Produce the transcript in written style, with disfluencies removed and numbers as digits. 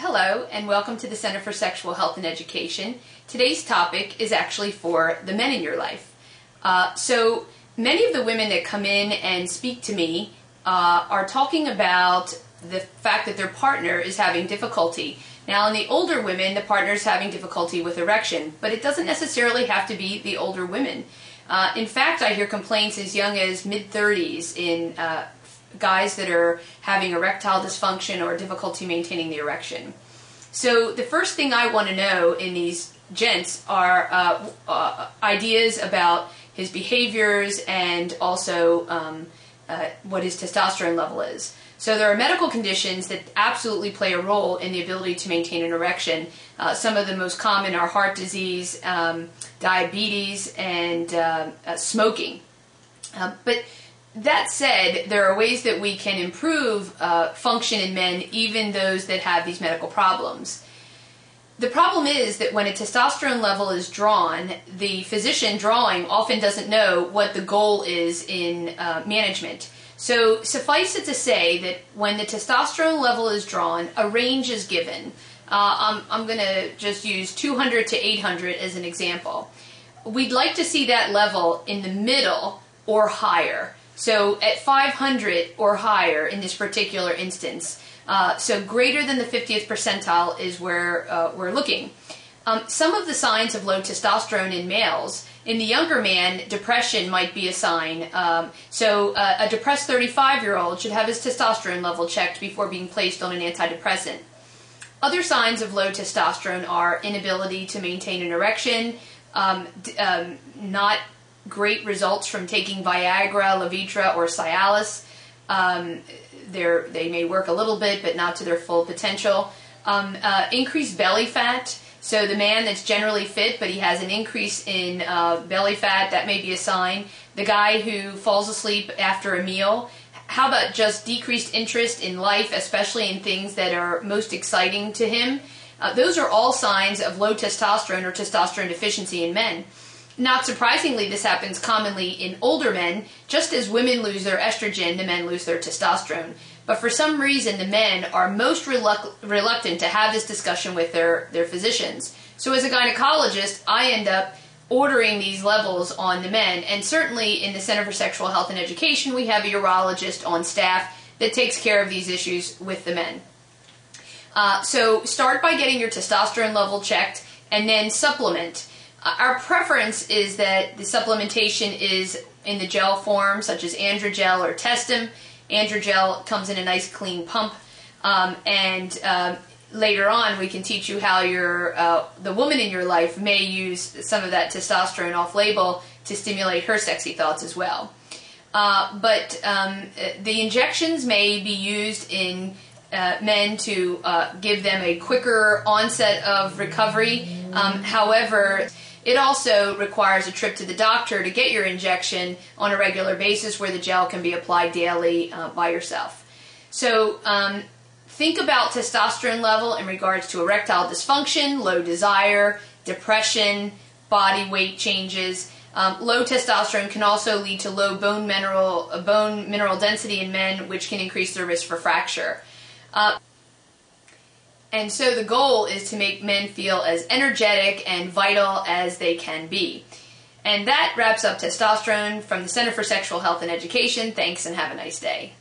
Hello and welcome to the Center for Sexual Health and Education. Today's topic is actually for the men in your life. So many of the women that come in and speak to me are talking about the fact that their partner is having difficulty. Now in the older women, the partner is having difficulty with erection, but it doesn't necessarily have to be the older women. In fact, I hear complaints as young as mid-30s in guys that are having erectile dysfunction or difficulty maintaining the erection. So the first thing I want to know in these gents are ideas about his behaviors and also what his testosterone level is. So there are medical conditions that absolutely play a role in the ability to maintain an erection. Some of the most common are heart disease, diabetes, and smoking. But that said, there are ways that we can improve function in men, even those that have these medical problems. The problem is that when a testosterone level is drawn, the physician drawing often doesn't know what the goal is in management. So suffice it to say that when the testosterone level is drawn, a range is given. I'm going to just use 200 to 800 as an example. We'd like to see that level in the middle or higher. So at 500 or higher in this particular instance. So greater than the 50th percentile is where we're looking. Some of the signs of low testosterone in males, in the younger man, depression might be a sign. So a depressed 35-year-old should have his testosterone level checked before being placed on an antidepressant. Other signs of low testosterone are inability to maintain an erection, not great results from taking Viagra, Levitra, or Cialis. They may work a little bit, but not to their full potential. Increased belly fat. So the man that's generally fit, but he has an increase in belly fat, that may be a sign. The guy who falls asleep after a meal. How about just decreased interest in life, especially in things that are most exciting to him? Those are all signs of low testosterone or testosterone deficiency in men. Not surprisingly, this happens commonly in older men. Just as women lose their estrogen, the men lose their testosterone. But for some reason, the men are most reluctant to have this discussion with their physicians. So as a gynecologist, I end up ordering these levels on the men. And certainly in the Center for Sexual Health and Education, we have a urologist on staff that takes care of these issues with the men. So start by getting your testosterone level checked and then supplement. Our preference is that the supplementation is in the gel form, such as Androgel or Testim. Androgel comes in a nice clean pump, and later on we can teach you how the woman in your life may use some of that testosterone off-label to stimulate her sexy thoughts as well. But the injections may be used in men to give them a quicker onset of recovery. However, it also requires a trip to the doctor to get your injection on a regular basis where the gel can be applied daily by yourself. So think about testosterone level in regards to erectile dysfunction, low desire, depression, body weight changes. Low testosterone can also lead to low bone mineral density in men, which can increase the risk for fracture. And so the goal is to make men feel as energetic and vital as they can be. And that wraps up testosterone from the Center for Sexual Health and Education. Thanks and have a nice day.